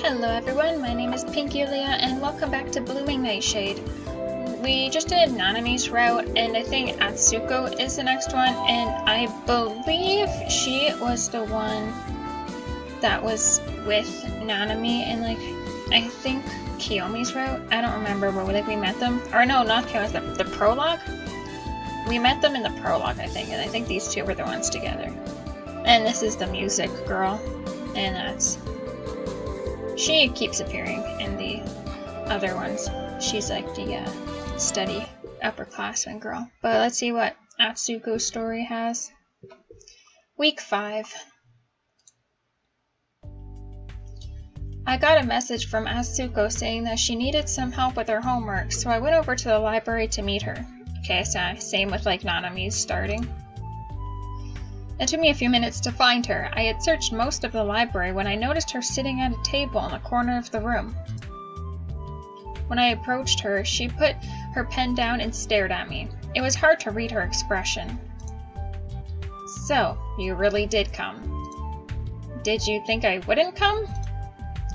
Hello everyone, my name is Pinky Leah and welcome back to Blooming Nightshade. We just did Nanami's route and I think Atsuko is the next one, and I believe she was the one that was with Nanami in I think Kiyomi's route. I don't remember, but we met them. Or no, not Kiyomi's, the prologue? We met them in the prologue, I think, and I think these two were the ones together. And this is the music girl, and she keeps appearing in the other ones. She's like the steady upperclassman girl. But let's see what Atsuko's story has. Week 5. I got a message from Atsuko saying that she needed some help with her homework, so I went over to the library to meet her. Okay, so same with Nanami's starting. It took me a few minutes to find her. I had searched most of the library when I noticed her sitting at a table in the corner of the room. When I approached her, she put her pen down and stared at me. It was hard to read her expression. So, you really did come. Did you think I wouldn't come?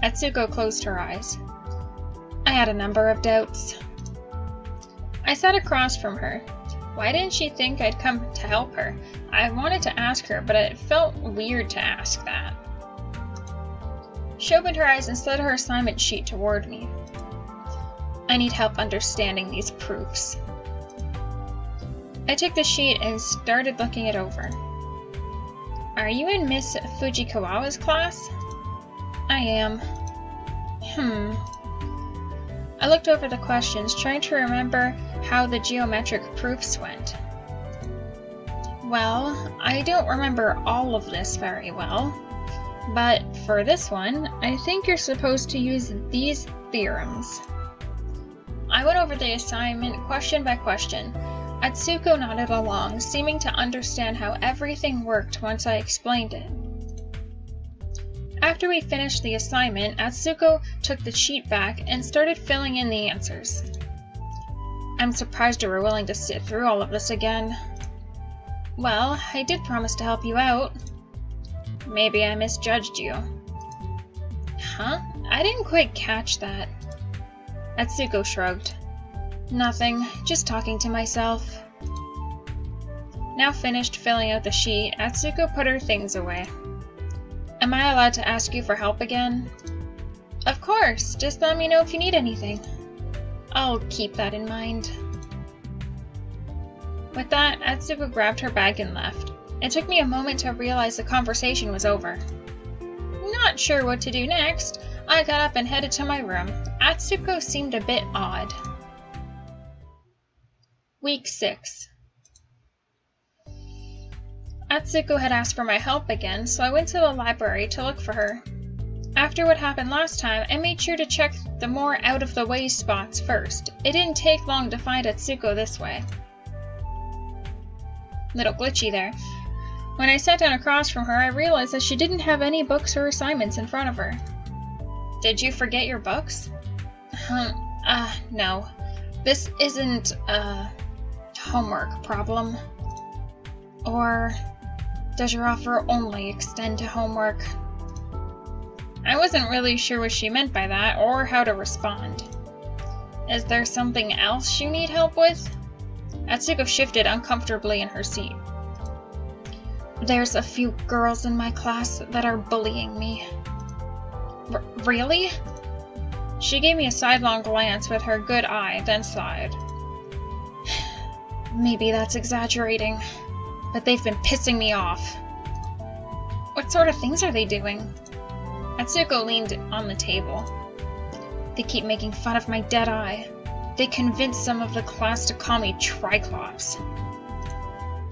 Atsuko closed her eyes. I had a number of doubts. I sat across from her. Why didn't she think I'd come to help her? I wanted to ask her, but it felt weird to ask that. She opened her eyes and slid her assignment sheet toward me. I need help understanding these proofs. I took the sheet and started looking it over. Are you in Miss Fujikawa's class? I am. I looked over the questions, trying to remember how the geometric proofs went. Well, I don't remember all of this very well, but for this one, I think you're supposed to use these theorems. I went over the assignment question by question. Atsuko nodded along, seeming to understand how everything worked once I explained it. After we finished the assignment, Atsuko took the sheet back and started filling in the answers. I'm surprised you were willing to sit through all of this again. Well, I did promise to help you out. Maybe I misjudged you. Huh? I didn't quite catch that. Atsuko shrugged. Nothing, just talking to myself. Now finished filling out the sheet, Atsuko put her things away. Am I allowed to ask you for help again? Of course, just let me know if you need anything. I'll keep that in mind. With that, Atsuko grabbed her bag and left. It took me a moment to realize the conversation was over. Not sure what to do next, I got up and headed to my room. Atsuko seemed a bit odd. Week 6. Atsuko had asked for my help again, so I went to the library to look for her. After what happened last time, I made sure to check the more out-of-the-way spots first. It didn't take long to find Atsuko this way. Little glitchy there. When I sat down across from her, I realized that she didn't have any books or assignments in front of her. Did you forget your books? No. This isn't a homework problem. Or does your offer only extend to homework? I wasn't really sure what she meant by that, or how to respond. Is there something else you need help with? Atsuko shifted uncomfortably in her seat. There's a few girls in my class that are bullying me. Really? She gave me a sidelong glance with her good eye, then sighed. Maybe that's exaggerating, but they've been pissing me off. What sort of things are they doing? Atsuko leaned on the table. They keep making fun of my dead eye. They convinced some of the class to call me Triclops.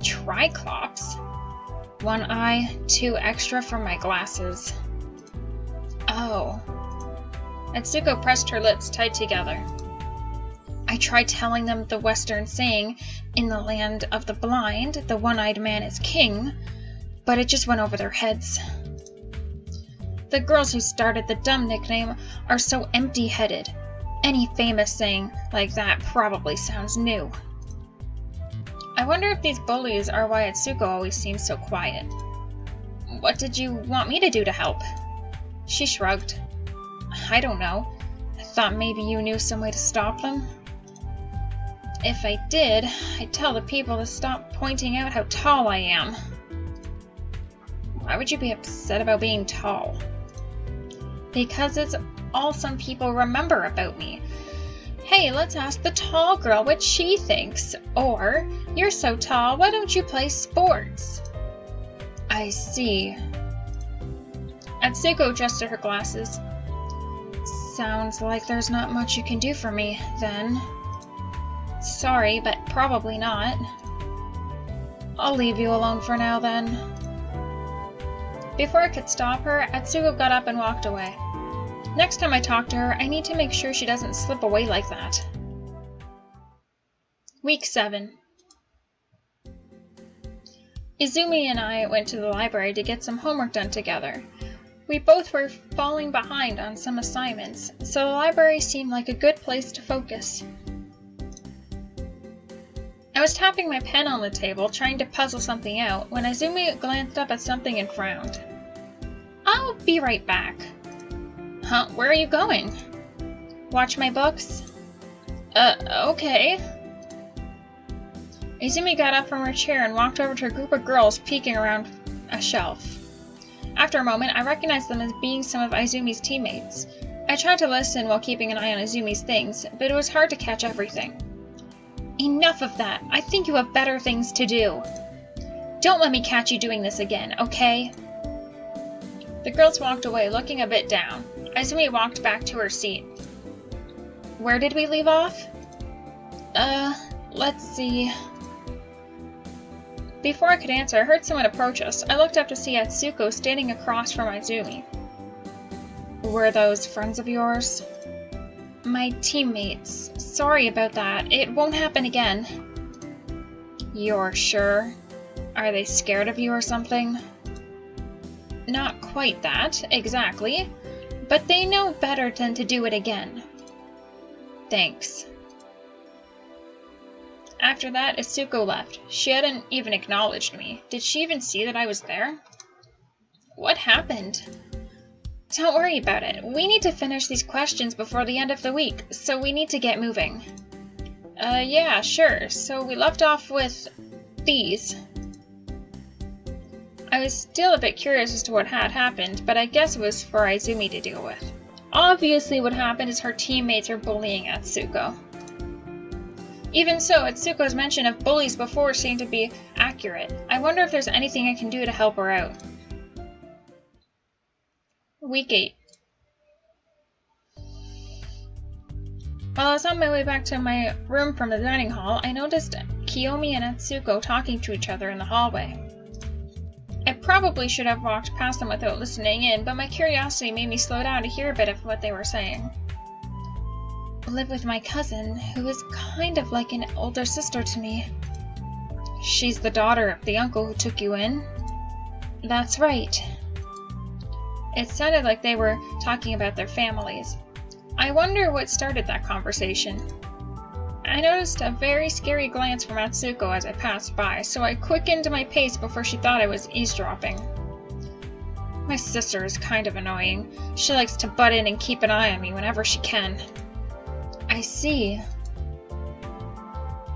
Triclops? One eye, 2 extra from my glasses. Oh. Atsuko pressed her lips tight together. I tried telling them the Western saying, in the land of the blind, the one-eyed man is king, but it just went over their heads. The girls who started the dumb nickname are so empty-headed. Any famous saying like that probably sounds new. I wonder if these bullies are why Atsuko always seems so quiet. What did you want me to do to help? She shrugged. I don't know. I thought maybe you knew some way to stop them. If I did, I'd tell the people to stop pointing out how tall I am. Why would you be upset about being tall? Because it's all some people remember about me. Hey, let's ask the tall girl what she thinks. Or, you're so tall, why don't you play sports? I see. Atsuko adjusted her glasses. Sounds like there's not much you can do for me, then. Sorry, but probably not. I'll leave you alone for now, then. Before I could stop her, Atsuko got up and walked away. Next time I talk to her, I need to make sure she doesn't slip away like that. Week 7. Izumi and I went to the library to get some homework done together. We both were falling behind on some assignments, so the library seemed like a good place to focus. I was tapping my pen on the table, trying to puzzle something out, when Izumi glanced up at something and frowned. I'll be right back. Huh? Where are you going? Watch my books? Okay. Izumi got up from her chair and walked over to a group of girls peeking around a shelf. After a moment, I recognized them as being some of Izumi's teammates. I tried to listen while keeping an eye on Izumi's things, but it was hard to catch everything. Enough of that! I think you have better things to do. Don't let me catch you doing this again, okay? The girls walked away, looking a bit down. Izumi walked back to her seat. Where did we leave off? Let's see. Before I could answer, I heard someone approach us. I looked up to see Atsuko standing across from Izumi. Were those friends of yours? My teammates. Sorry about that. It won't happen again. You're sure? Are they scared of you or something? Not quite that, exactly. But they know better than to do it again. Thanks. After that, Atsuko left. She hadn't even acknowledged me. Did she even see that I was there? What happened? Don't worry about it. We need to finish these questions before the end of the week, so we need to get moving. Yeah, sure. So we left off with these. I was still a bit curious as to what had happened, but I guess it was for Izumi to deal with. Obviously what happened is her teammates are bullying Atsuko. Even so, Atsuko's mention of bullies before seemed to be accurate. I wonder if there's anything I can do to help her out. Week 8. While I was on my way back to my room from the dining hall, I noticed Kiyomi and Atsuko talking to each other in the hallway. I probably should have walked past them without listening in, but my curiosity made me slow down to hear a bit of what they were saying. I live with my cousin, who is kind of like an older sister to me. She's the daughter of the uncle who took you in? That's right. It sounded like they were talking about their families. I wonder what started that conversation. I noticed a very scary glance from Atsuko as I passed by, so I quickened my pace before she thought I was eavesdropping. My sister is kind of annoying. She likes to butt in and keep an eye on me whenever she can. I see.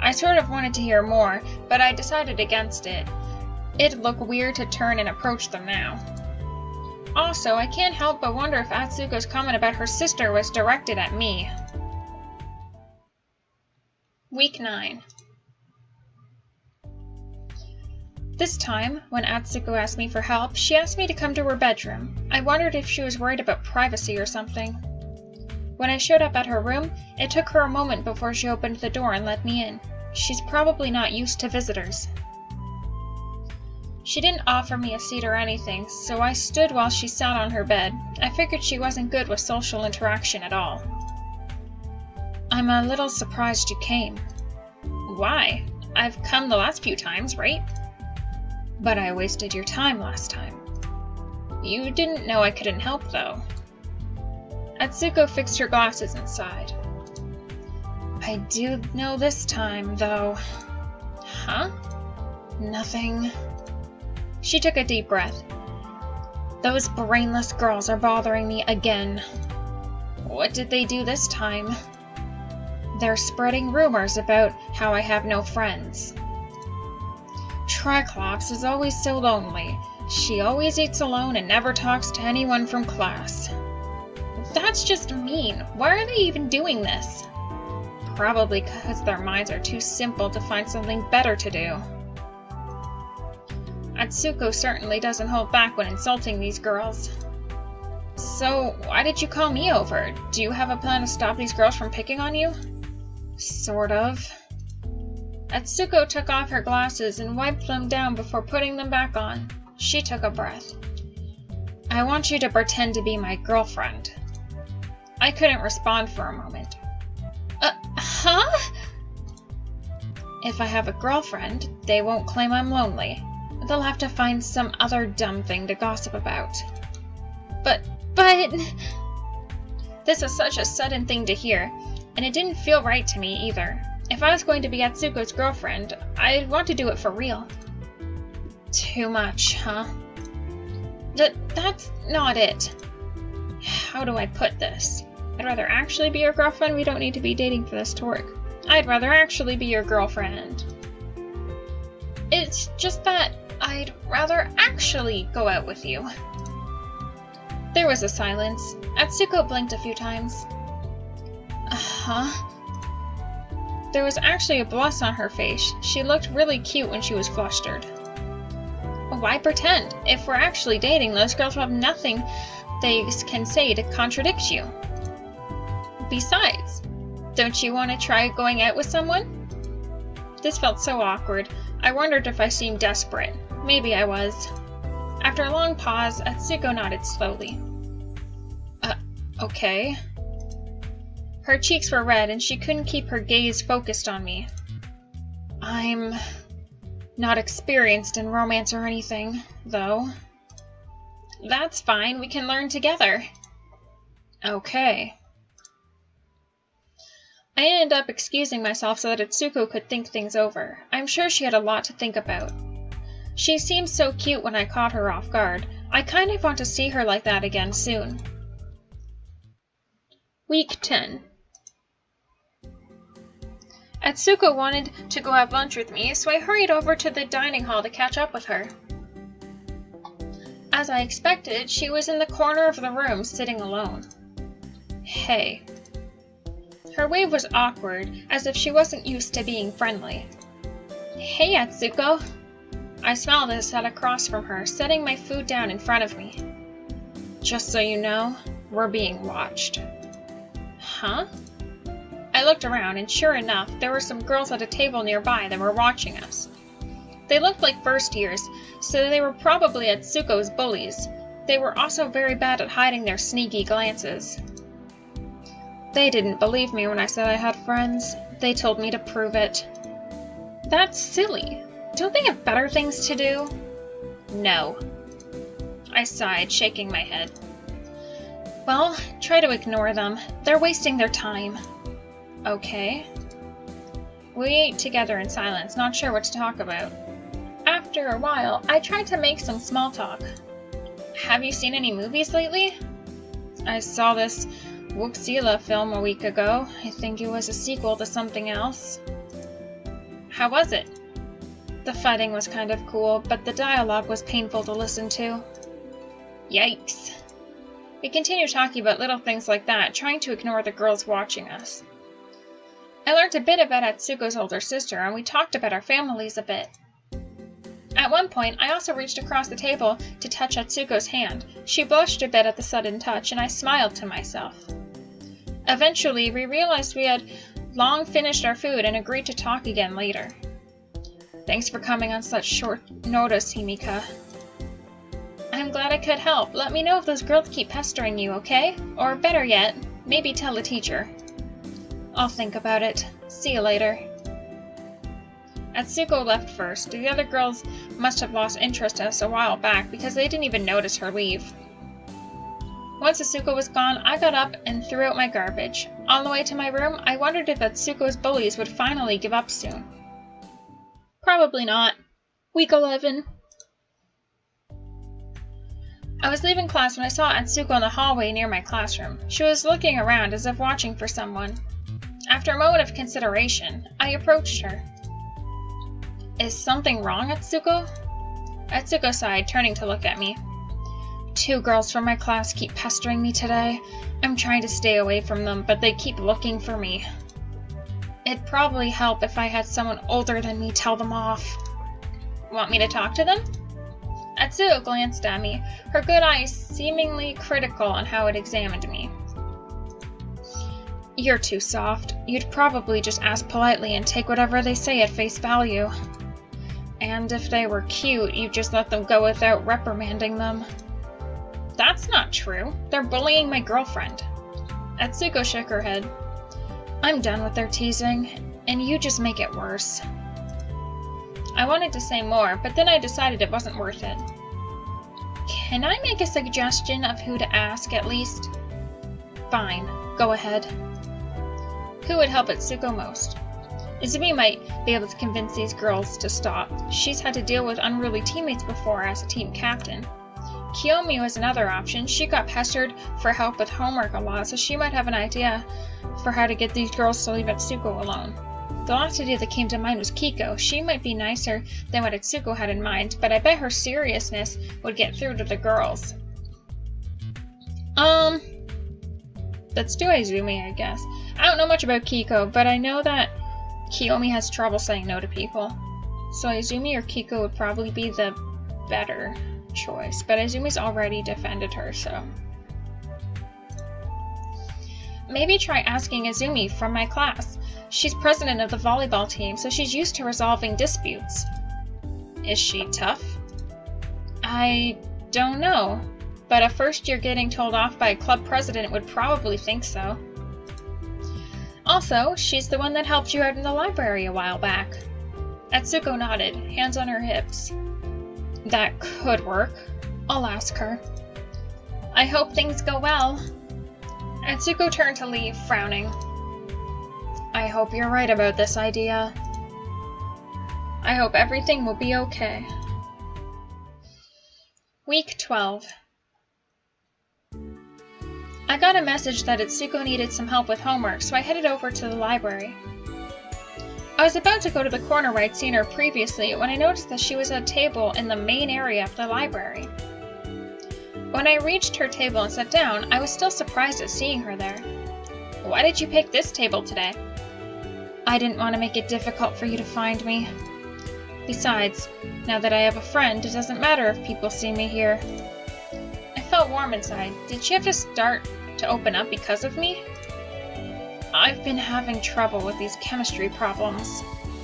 I sort of wanted to hear more, but I decided against it. It'd look weird to turn and approach them now. Also, I can't help but wonder if Atsuko's comment about her sister was directed at me. Week 9. This time, when Atsuko asked me for help, she asked me to come to her bedroom. I wondered if she was worried about privacy or something. When I showed up at her room, it took her a moment before she opened the door and let me in. She's probably not used to visitors. She didn't offer me a seat or anything, so I stood while she sat on her bed. I figured she wasn't good with social interaction at all. I'm a little surprised you came. Why? I've come the last few times, right? But I wasted your time last time. You didn't know I couldn't help, though. Atsuko fixed her glasses and sighed. I do know this time, though. Huh? Nothing. She took a deep breath. Those brainless girls are bothering me again. What did they do this time? They're spreading rumors about how I have no friends. Triclops is always so lonely. She always eats alone and never talks to anyone from class. That's just mean. Why are they even doing this? Probably because their minds are too simple to find something better to do. Atsuko certainly doesn't hold back when insulting these girls. So, why did you call me over? Do you have a plan to stop these girls from picking on you? Sort of. Atsuko took off her glasses and wiped them down before putting them back on. She took a breath. I want you to pretend to be my girlfriend. I couldn't respond for a moment. Huh? If I have a girlfriend, they won't claim I'm lonely. They'll have to find some other dumb thing to gossip about. But... This is such a sudden thing to hear, and it didn't feel right to me either. If I was going to be Atsuko's girlfriend, I'd want to do it for real. Too much, huh? That's not it. How do I put this? I'd rather actually be your girlfriend. We don't need to be dating for this to work. I'd rather actually be your girlfriend. It's just that I'd rather actually go out with you. There was a silence. Atsuko blinked a few times. Uh-huh. There was actually a blush on her face. She looked really cute when she was flustered. Why pretend? If we're actually dating, those girls will have nothing they can say to contradict you. Besides, don't you want to try going out with someone? This felt so awkward. I wondered if I seemed desperate. Maybe I was. After a long pause, Atsuko nodded slowly. Okay. Her cheeks were red and she couldn't keep her gaze focused on me. I'm not experienced in romance or anything, though. That's fine, we can learn together. Okay. I ended up excusing myself so that Atsuko could think things over. I'm sure she had a lot to think about. She seemed so cute when I caught her off guard. I kind of want to see her like that again soon. Week 10. Atsuko wanted to go have lunch with me, so I hurried over to the dining hall to catch up with her. As I expected, she was in the corner of the room, sitting alone. Hey. Her wave was awkward, as if she wasn't used to being friendly. Hey, Atsuko. I smiled as I sat across from her, setting my food down in front of me. Just so you know, we're being watched. Huh? I looked around, and sure enough, there were some girls at a table nearby that were watching us. They looked like first years, so they were probably Atsuko's bullies. They were also very bad at hiding their sneaky glances. They didn't believe me when I said I had friends. They told me to prove it. That's silly. Don't they have better things to do? No. I sighed, shaking my head. Well, try to ignore them. They're wasting their time. Okay. We ate together in silence, not sure what to talk about. After a while, I tried to make some small talk. Have you seen any movies lately? I saw this Wuxila film a week ago. I think it was a sequel to something else. How was it? The fighting was kind of cool, but the dialogue was painful to listen to. Yikes. We continued talking about little things like that, trying to ignore the girls watching us. I learned a bit about Atsuko's older sister, and we talked about our families a bit. At one point, I also reached across the table to touch Atsuko's hand. She blushed a bit at the sudden touch, and I smiled to myself. Eventually, we realized we had long finished our food and agreed to talk again later. Thanks for coming on such short notice, Himika. I'm glad I could help. Let me know if those girls keep pestering you, okay? Or better yet, maybe tell the teacher. I'll think about it. See you later. Atsuko left first. The other girls must have lost interest in us a while back because they didn't even notice her leave. Once Atsuko was gone, I got up and threw out my garbage. On the way to my room, I wondered if Atsuko's bullies would finally give up soon. Probably not. Week 11. I was leaving class when I saw Atsuko in the hallway near my classroom. She was looking around as if watching for someone. After a moment of consideration, I approached her. Is something wrong, Atsuko? Atsuko sighed, turning to look at me. 2 girls from my class keep pestering me today. I'm trying to stay away from them, but they keep looking for me. It'd probably help if I had someone older than me tell them off. Want me to talk to them? Atsuko glanced at me, her good eyes seemingly critical on how it examined me. You're too soft. You'd probably just ask politely and take whatever they say at face value. And if they were cute, you'd just let them go without reprimanding them. That's not true. They're bullying my girlfriend. Atsuko shook her head. I'm done with their teasing, and you just make it worse. I wanted to say more, but then I decided it wasn't worth it. Can I make a suggestion of who to ask, at least? Fine, go ahead. Who would help Atsuko most? Izumi might be able to convince these girls to stop. She's had to deal with unruly teammates before as a team captain. Kiyomi was another option. She got pestered for help with homework a lot, so she might have an idea for how to get these girls to leave Atsuko alone. The last idea that came to mind was Kiko. She might be nicer than what Atsuko had in mind, but I bet her seriousness would get through to the girls. Let's do Izumi, I guess. I don't know much about Kiko, but I know that Kiyomi has trouble saying no to people. So Izumi or Kiko would probably be the better choice, but Izumi's already defended her, so... Maybe try asking Izumi from my class. She's president of the volleyball team, so she's used to resolving disputes. Is she tough? I don't know, but a first-year getting told off by a club president would probably think so. Also, she's the one that helped you out in the library a while back. Atsuko nodded, hands on her hips. That could work. I'll ask her. I hope things go well. Atsuko turned to leave, frowning. I hope you're right about this idea. I hope everything will be okay. Week 12. I got a message that Atsuko needed some help with homework, so I headed over to the library. I was about to go to the corner where I'd seen her previously when I noticed that she was at a table in the main area of the library. When I reached her table and sat down, I was still surprised at seeing her there. Why did you pick this table today? I didn't want to make it difficult for you to find me. Besides, now that I have a friend, it doesn't matter if people see me here. I felt warm inside. Did she have to start to open up because of me? I've been having trouble with these chemistry problems.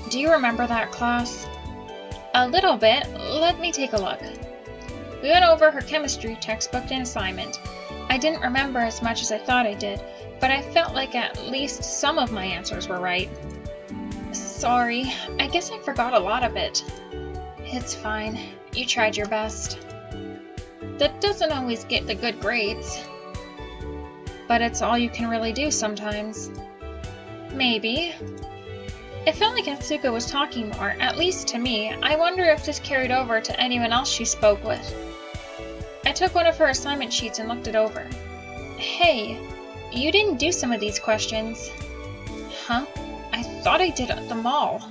Do you remember that class? A little bit. Let me take a look. We went over her chemistry textbook and assignment. I didn't remember as much as I thought I did, but I felt like at least some of my answers were right. Sorry, I guess I forgot a lot of it. It's fine. You tried your best. That doesn't always get the good grades. But it's all you can really do sometimes. Maybe. It felt like Atsuko was talking more, at least to me. I wonder if this carried over to anyone else she spoke with. I took one of her assignment sheets and looked it over. Hey, you didn't do some of these questions. Huh? I thought I did them all.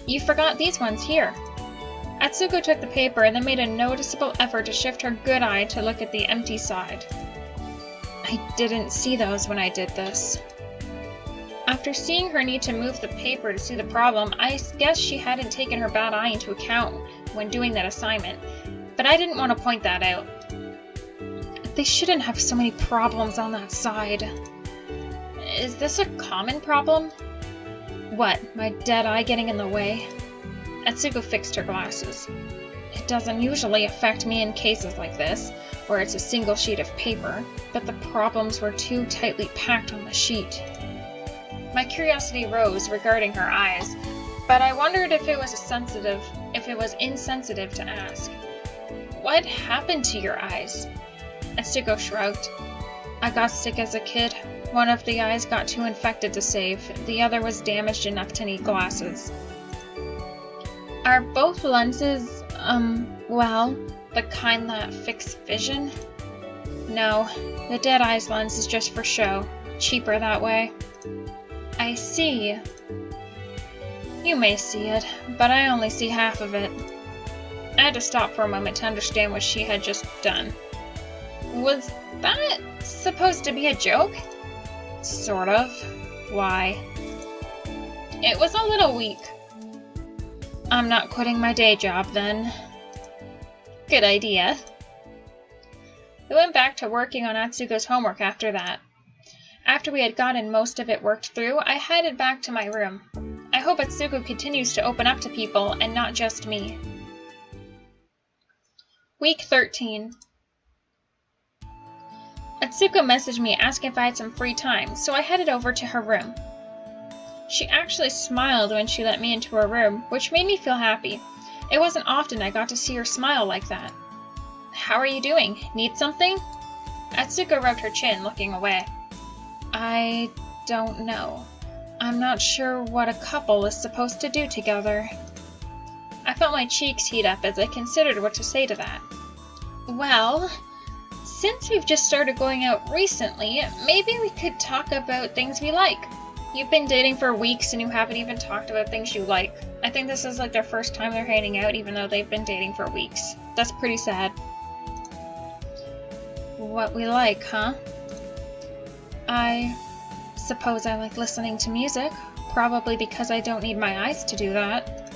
You forgot these ones here. Atsuko took the paper and then made a noticeable effort to shift her good eye to look at the empty side. I didn't see those when I did this. After seeing her need to move the paper to see the problem, I guess she hadn't taken her bad eye into account when doing that assignment, but I didn't want to point that out. They shouldn't have so many problems on that side. Is this a common problem? What, my dead eye getting in the way? Atsuko fixed her glasses. It doesn't usually affect me in cases like this, where it's a single sheet of paper, but the problems were too tightly packed on the sheet. My curiosity rose regarding her eyes, but I wondered if it was insensitive to ask. What happened to your eyes? Atsuko shrugged. I got sick as a kid. One of the eyes got too infected to save. The other was damaged enough to need glasses. Are both lenses, well, The kind that fix vision? No, the Dead Eyes lens is just for show. Cheaper that way. I see. You may see it, but I only see half of it. I had to stop for a moment to understand what she had just done. Was that supposed to be a joke? Sort of. Why? It was a little weak. I'm not quitting my day job then. Good idea. We went back to working on Atsuko's homework after that. After we had gotten most of it worked through, I headed back to my room. I hope Atsuko continues to open up to people and not just me. Week 13. Atsuko messaged me asking if I had some free time, so I headed over to her room. She actually smiled when she let me into her room, which made me feel happy. It wasn't often I got to see her smile like that. How are you doing? Need something? Atsuko rubbed her chin, looking away. I don't know. I'm not sure what a couple is supposed to do together. I felt my cheeks heat up as I considered what to say to that. Well, since we've just started going out recently, maybe we could talk about things we like. You've been dating for weeks and you haven't even talked about things you like. I think this is like their first time they're hanging out even though they've been dating for weeks. That's pretty sad. What we like, huh? I suppose I like listening to music, probably because I don't need my eyes to do that.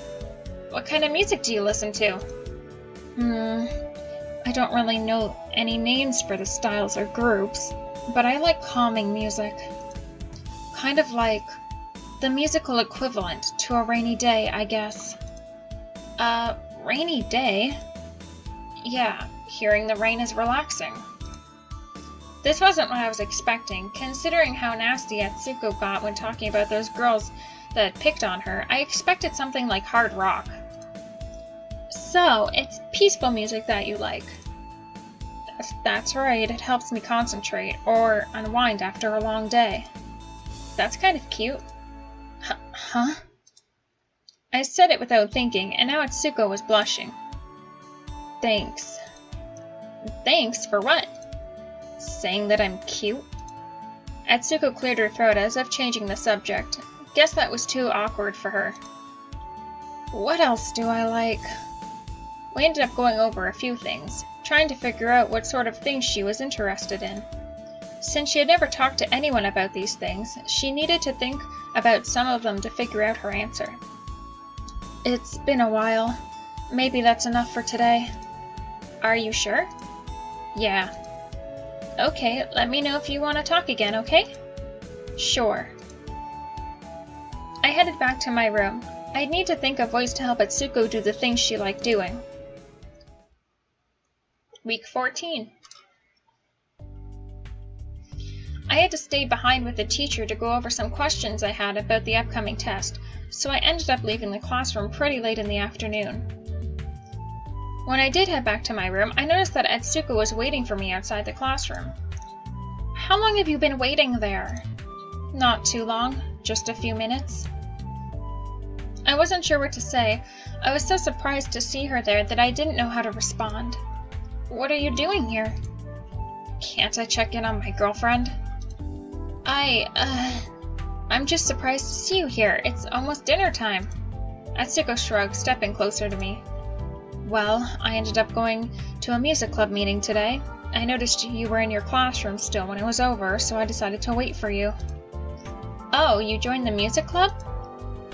What kind of music do you listen to? I don't really know any names for the styles or groups, but I like calming music. Kind of like the musical equivalent to a rainy day, I guess. A rainy day? Yeah, hearing the rain is relaxing. This wasn't what I was expecting. Considering how nasty Atsuko got when talking about those girls that picked on her, I expected something like hard rock. So, it's peaceful music that you like. That's right, it helps me concentrate, or unwind after a long day. That's kind of cute. Huh? I said it without thinking, and now Atsuko was blushing. Thanks. Thanks for what? Saying that I'm cute? Atsuko cleared her throat as if changing the subject. Guess that was too awkward for her. What else do I like? We ended up going over a few things, trying to figure out what sort of things she was interested in. Since she had never talked to anyone about these things, she needed to think about some of them to figure out her answer. It's been a while. Maybe that's enough for today. Are you sure? Yeah. Okay, let me know if you want to talk again, okay? Sure. I headed back to my room. I'd need to think of ways to help Atsuko do the things she liked doing. Week 14. I had to stay behind with the teacher to go over some questions I had about the upcoming test, so I ended up leaving the classroom pretty late in the afternoon. When I did head back to my room, I noticed that Atsuko was waiting for me outside the classroom. How long have you been waiting there? Not too long, just a few minutes. I wasn't sure what to say. I was so surprised to see her there that I didn't know how to respond. What are you doing here? Can't I check in on my girlfriend? I'm just surprised to see you here. It's almost dinner time. Atsuko shrugged, stepping closer to me. Well, I ended up going to a music club meeting today. I noticed you were in your classroom still when it was over, so I decided to wait for you. Oh, you joined the music club?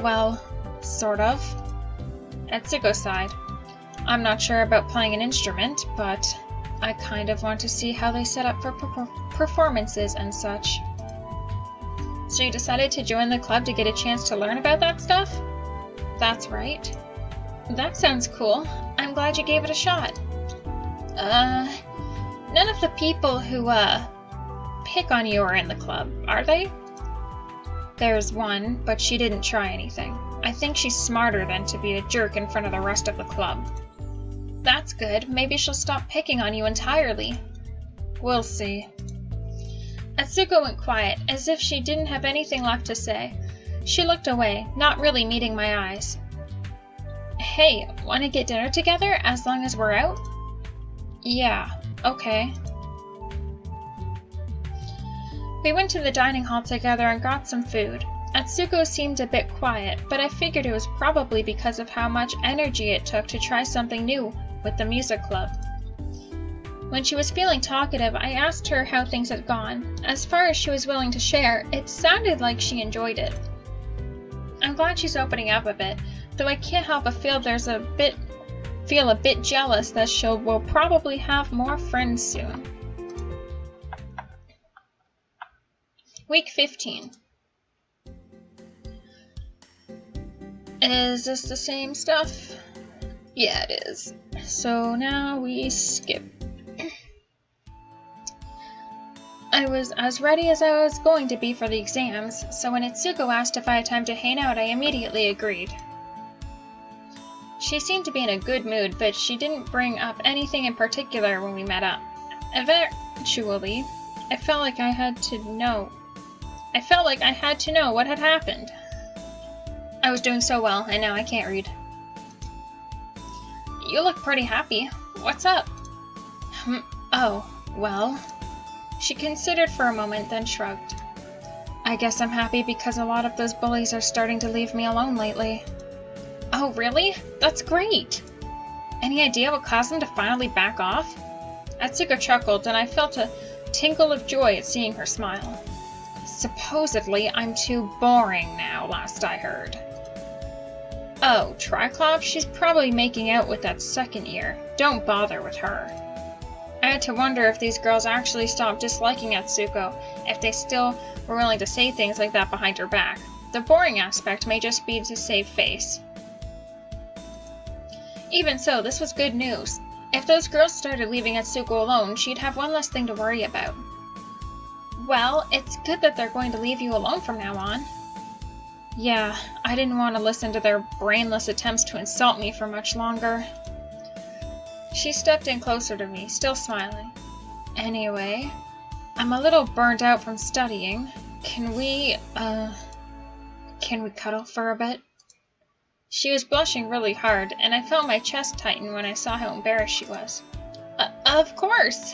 Well, sort of. Atsuko sighed. I'm not sure about playing an instrument, but I kind of want to see how they set up for performances and such. So you decided to join the club to get a chance to learn about that stuff? That's right. That sounds cool. I'm glad you gave it a shot. None of the people who, pick on you are in the club, are they? There's one, but she didn't try anything. I think she's smarter than to be a jerk in front of the rest of the club. That's good. Maybe she'll stop picking on you entirely. We'll see. Atsuko went quiet, as if she didn't have anything left to say. She looked away, not really meeting my eyes. Hey, want to get dinner together as long as we're out? Yeah, okay. We went to the dining hall together and got some food. Atsuko seemed a bit quiet, but I figured it was probably because of how much energy it took to try something new with the music club. When she was feeling talkative, I asked her how things had gone. As far as she was willing to share, it sounded like she enjoyed it. I'm glad she's opening up a bit, though I can't help but feel a bit jealous that will probably have more friends soon. Week 15. Is this the same stuff? Yeah, it is. So now we skip. I was as ready as I was going to be for the exams, so when Atsuko asked if I had time to hang out, I immediately agreed. She seemed to be in a good mood, but she didn't bring up anything in particular when we met up. Eventually, I felt like I had to know what had happened. I was doing so well, and now I can't read. You look pretty happy. What's up? Oh, well... She considered for a moment, then shrugged. I guess I'm happy because a lot of those bullies are starting to leave me alone lately. Oh, really? That's great! Any idea what caused them to finally back off? Atsuko chuckled, and I felt a tingle of joy at seeing her smile. Supposedly, I'm too boring now, last I heard. Oh, Triclops? She's probably making out with that second year. Don't bother with her. I had to wonder if these girls actually stopped disliking Atsuko, if they still were willing to say things like that behind her back. The boring aspect may just be to save face. Even so, this was good news. If those girls started leaving Atsuko alone, she'd have one less thing to worry about. Well, it's good that they're going to leave you alone from now on. Yeah, I didn't want to listen to their brainless attempts to insult me for much longer. She stepped in closer to me, still smiling. Anyway, I'm a little burnt out from studying. Can we cuddle for a bit? She was blushing really hard, and I felt my chest tighten when I saw how embarrassed she was. Of course!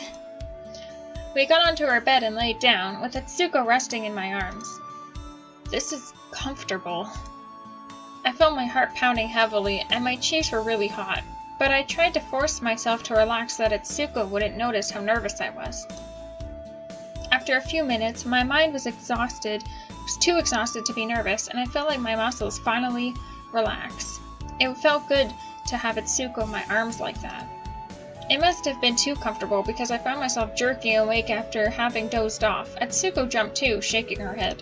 We got onto our bed and laid down, with Atsuko resting in my arms. This is comfortable. I felt my heart pounding heavily, and my cheeks were really hot. But I tried to force myself to relax so that Atsuko wouldn't notice how nervous I was. After a few minutes, my mind was too exhausted to be nervous, and I felt like my muscles finally relax. It felt good to have Atsuko in my arms like that. It must have been too comfortable because I found myself jerking awake after having dozed off. Atsuko jumped too, shaking her head.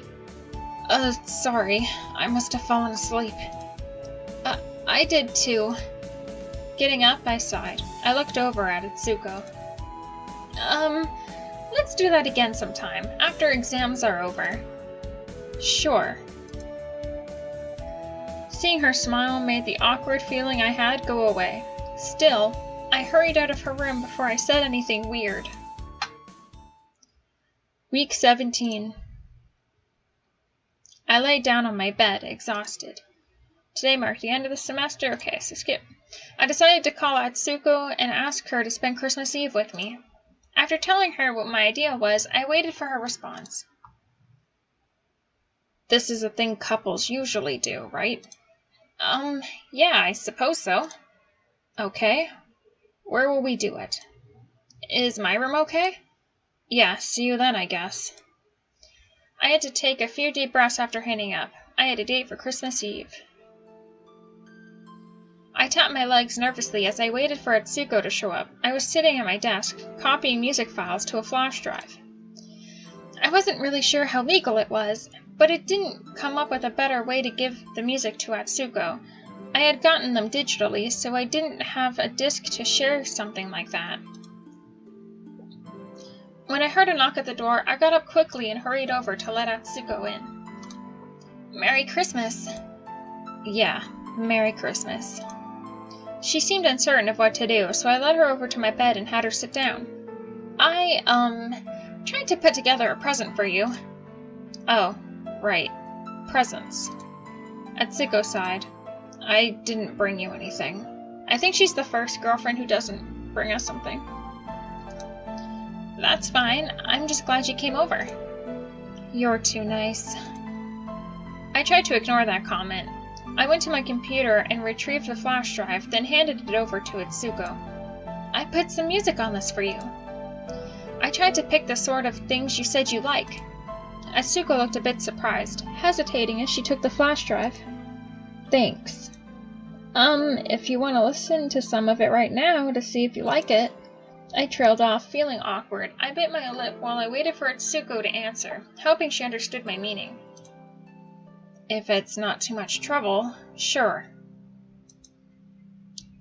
Sorry, I must have fallen asleep. I did too. Getting up, I sighed. I looked over at Atsuko. Let's do that again sometime, after exams are over. Sure. Seeing her smile made the awkward feeling I had go away. Still, I hurried out of her room before I said anything weird. Week 17. I lay down on my bed, exhausted. Today marked the end of the semester. Okay, so skip. I decided to call Atsuko and ask her to spend Christmas Eve with me. After telling her what my idea was, I waited for her response. This is a thing couples usually do, right? Yeah, I suppose so. Okay. Where will we do it? Is my room okay? Yeah, see you then, I guess. I had to take a few deep breaths after hanging up. I had a date for Christmas Eve. I tapped my legs nervously as I waited for Atsuko to show up. I was sitting at my desk, copying music files to a flash drive. I wasn't really sure how legal it was, but it didn't come up with a better way to give the music to Atsuko. I had gotten them digitally, so I didn't have a disc to share something like that. When I heard a knock at the door, I got up quickly and hurried over to let Atsuko in. Merry Christmas! Yeah, Merry Christmas. She seemed uncertain of what to do, so I led her over to my bed and had her sit down. I, tried to put together a present for you. Oh, right. Presents. Atsuko sighed. I didn't bring you anything. I think she's the first girlfriend who doesn't bring us something. That's fine. I'm just glad you came over. You're too nice. I tried to ignore that comment. I went to my computer and retrieved the flash drive, then handed it over to Atsuko. I put some music on this for you. I tried to pick the sort of things you said you like. Atsuko looked a bit surprised, hesitating as she took the flash drive. Thanks. If you want to listen to some of it right now to see if you like it. I trailed off, feeling awkward. I bit my lip while I waited for Atsuko to answer, hoping she understood my meaning. If it's not too much trouble, sure.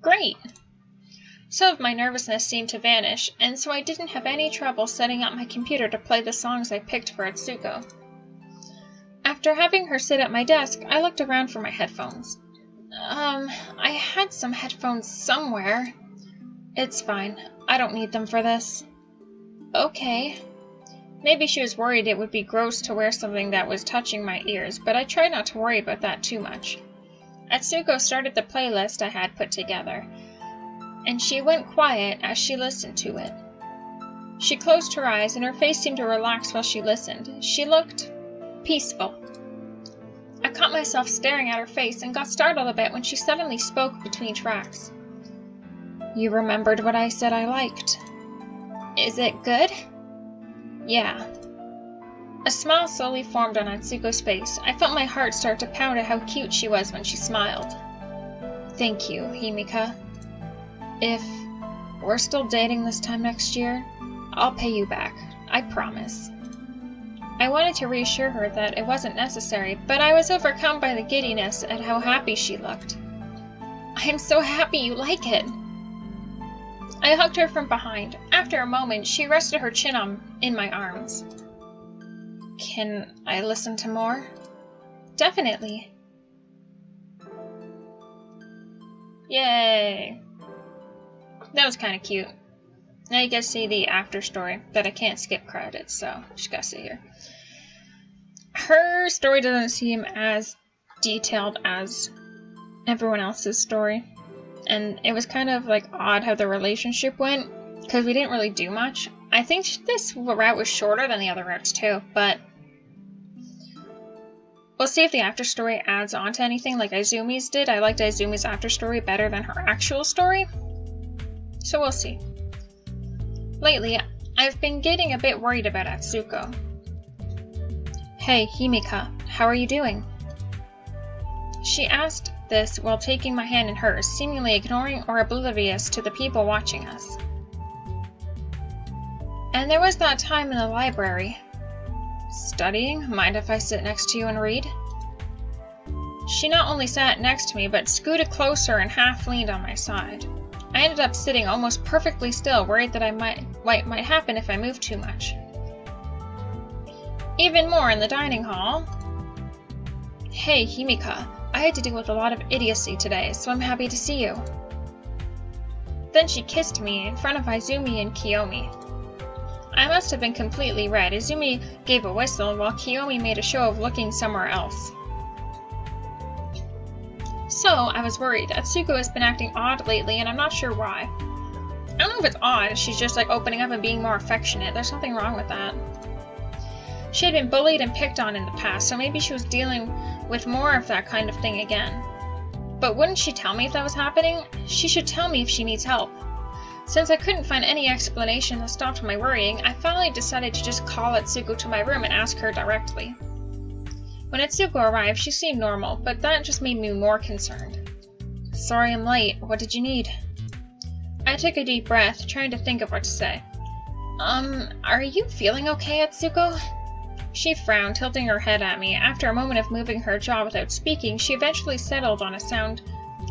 Great! Some of my nervousness seemed to vanish, and so I didn't have any trouble setting up my computer to play the songs I picked for Atsuko. After having her sit at my desk, I looked around for my headphones. I had some headphones somewhere. It's fine. I don't need them for this. Okay. Maybe she was worried it would be gross to wear something that was touching my ears, but I tried not to worry about that too much. Atsuko started the playlist I had put together, and she went quiet as she listened to it. She closed her eyes, and her face seemed to relax while she listened. She looked peaceful. I caught myself staring at her face and got startled a bit when she suddenly spoke between tracks. You remembered what I said I liked. Is it good? Yeah. A smile slowly formed on Atsuko's face. I felt my heart start to pound at how cute she was when she smiled. Thank you, Himika. If we're still dating this time next year, I'll pay you back. I promise. I wanted to reassure her that it wasn't necessary, but I was overcome by the giddiness at how happy she looked. I am so happy you like it. I hugged her from behind. After a moment, she rested her chin in my arms. Can I listen to more? Definitely. Yay! That was kind of cute. Now you guys see the after story, but I can't skip credits, so just gotta sit here. Her story doesn't seem as detailed as everyone else's story. And it was kind of like odd how the relationship went, because we didn't really do much. I think this route was shorter than the other routes too, but we'll see if the after story adds on to anything like Izumi's did. I liked Izumi's after story better than her actual story, so we'll see. Lately, I've been getting a bit worried about Atsuko. Hey, Himika, how are you doing? She asked this while taking my hand in hers, seemingly ignoring or oblivious to the people watching us. And there was that time in the library. Studying? Mind if I sit next to you and read? She not only sat next to me, but scooted closer and half leaned on my side. I ended up sitting almost perfectly still, worried that what might happen if I moved too much. Even more in the dining hall. Hey, Himika. I had to deal with a lot of idiocy today, so I'm happy to see you. Then she kissed me in front of Izumi and Kiyomi. I must have been completely red. Izumi gave a whistle, while Kiyomi made a show of looking somewhere else. So, I was worried. Atsuko has been acting odd lately, and I'm not sure why. I don't know if it's odd, she's just like opening up and being more affectionate. There's something wrong with that. She had been bullied and picked on in the past, so maybe she was dealing with more of that kind of thing again. But wouldn't she tell me if that was happening? She should tell me if she needs help. Since I couldn't find any explanation that stopped my worrying, I finally decided to just call Atsuko to my room and ask her directly. When Atsuko arrived, she seemed normal, but that just made me more concerned. Sorry I'm late. What did you need? I took a deep breath, trying to think of what to say. Are you feeling okay, Atsuko? She frowned, tilting her head at me. After a moment of moving her jaw without speaking, she eventually settled on a sound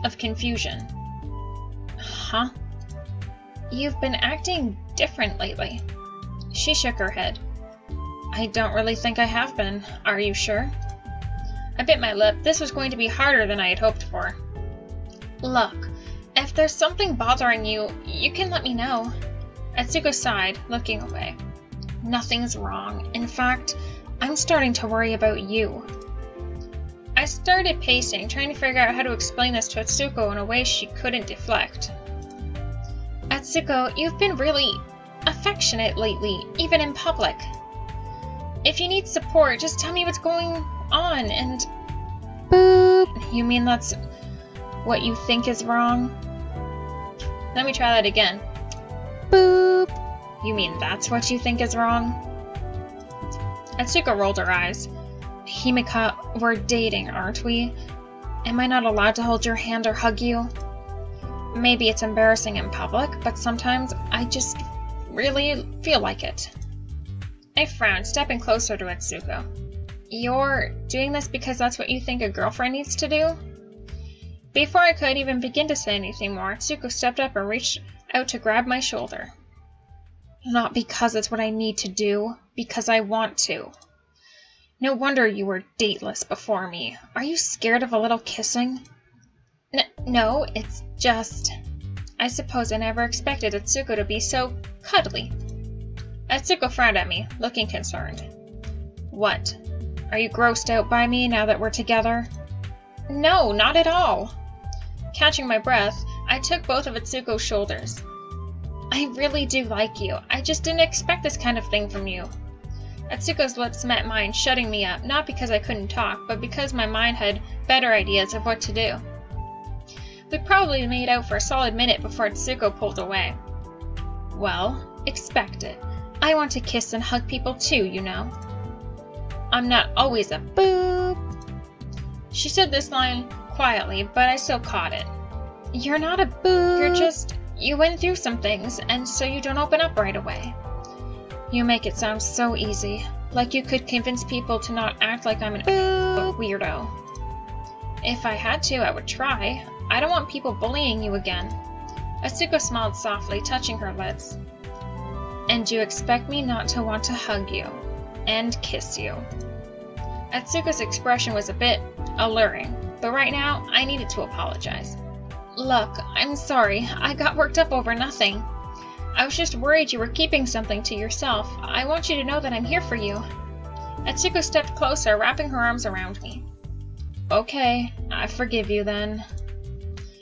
of confusion. Huh? You've been acting different lately. She shook her head. I don't really think I have been. Are you sure? I bit my lip. This was going to be harder than I had hoped for. Look, if there's something bothering you, you can let me know. Atsuko sighed, looking away. Nothing's wrong. In fact, I'm starting to worry about you. I started pacing, trying to figure out how to explain this to Atsuko in a way she couldn't deflect. Atsuko, you've been really affectionate lately, even in public. If you need support, just tell me what's going on and... Boop! You mean that's what you think is wrong? Let me try that again. Boop! You mean that's what you think is wrong? Atsuko rolled her eyes. Himika, we're dating, aren't we? Am I not allowed to hold your hand or hug you? Maybe it's embarrassing in public, but sometimes I just really feel like it. I frowned, stepping closer to Atsuko. You're doing this because that's what you think a girlfriend needs to do? Before I could even begin to say anything more, Atsuko stepped up and reached out to grab my shoulder. Not because it's what I need to do, because I want to. No wonder you were dateless before me. Are you scared of a little kissing? No, it's just... I suppose I never expected Atsuko to be so cuddly. Atsuko frowned at me, looking concerned. What? Are you grossed out by me now that we're together? No, not at all. Catching my breath, I took both of Atsuko's shoulders. I really do like you. I just didn't expect this kind of thing from you. Atsuko's lips met mine, shutting me up, not because I couldn't talk, but because my mind had better ideas of what to do. We probably made out for a solid minute before Atsuko pulled away. Well, expect it. I want to kiss and hug people too, you know. I'm not always a boop. She said this line quietly, but I still caught it. You're not a boop. You went through some things, and so you don't open up right away. You make it sound so easy, like you could convince people to not act like I'm an weirdo. If I had to, I would try. I don't want people bullying you again. Atsuko smiled softly, touching her lips. And you expect me not to want to hug you and kiss you. Atsuko's expression was a bit alluring, but right now I needed to apologize. Look, I'm sorry. I got worked up over nothing. I was just worried you were keeping something to yourself. I want you to know that I'm here for you. Atsuko stepped closer, wrapping her arms around me. Okay, I forgive you then.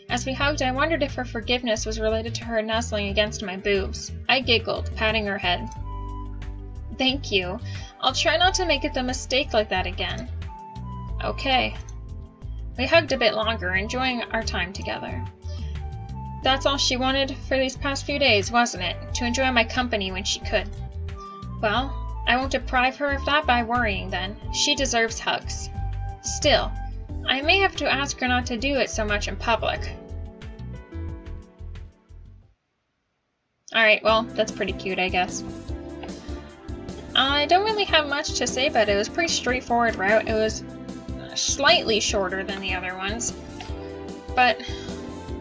As we hugged, I wondered if her forgiveness was related to her nuzzling against my boobs. I giggled, patting her head. Thank you. I'll try not to make a mistake like that again. Okay. We hugged a bit longer, enjoying our time together. That's all she wanted for these past few days, wasn't it? To enjoy my company when she could. Well, I won't deprive her of that by worrying then. She deserves hugs. Still, I may have to ask her not to do it so much in public. Alright, well, that's pretty cute, I guess. I don't really have much to say about it. It was a pretty straightforward route. It was slightly shorter than the other ones, but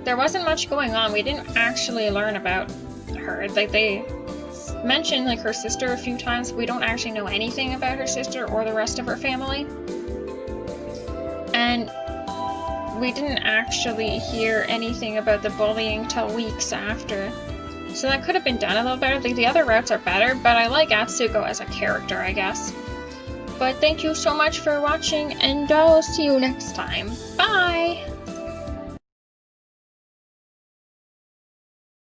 there wasn't much going on. We didn't actually learn about her. Like, they mentioned like her sister a few times, but we don't actually know anything about her sister or the rest of her family. And we didn't actually hear anything about the bullying till weeks after. So that could have been done a little better. Like, the other routes are better, but I like Atsuko as a character, I guess. But thank you so much for watching, and I'll see you next time. Bye!